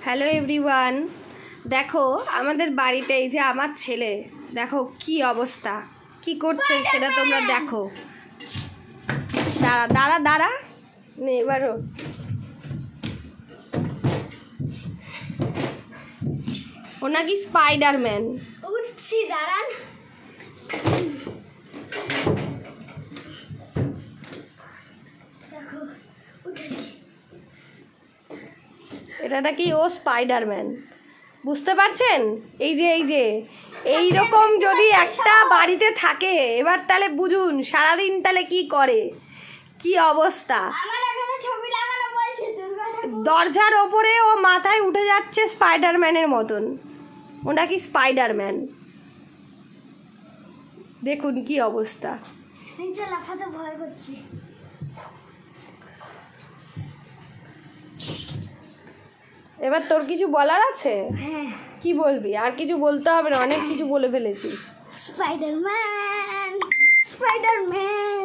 Hello everyone, দেখো আমাদের বাড়িতে এই যে আমার ছেলে, দেখো কি অবস্থা, কি করছে সেটা তোমরা দেখো। দাঁড়া দাঁড়া দাঁড়া নে এবারও। ও নাকি স্পাইডারম্যান। উঠছি, দাঁড়ান। এটা নাকি ও স্পাইডারম্যান, বুঝতে পারছেন? এই রকম যদি একটা বাড়িতে থাকে, এবার তাহলে বুঝুন সারাদিন তাহলে কি করে, কি অবস্থা। দরজার ওপরে ও মাথায় উঠে যাচ্ছে স্পাইডারম্যানের মতন। ও নাকি স্পাইডারম্যান, দেখুন কি অবস্থা। নিচে লাফাতে ভয় করছে। এবার তোর কিছু বলার আছে? হ্যাঁ। কি বলবি? আর কিছু বলতে হবে না, অনেক কিছু বলে ফেলেছিস। Spiderman, Spiderman.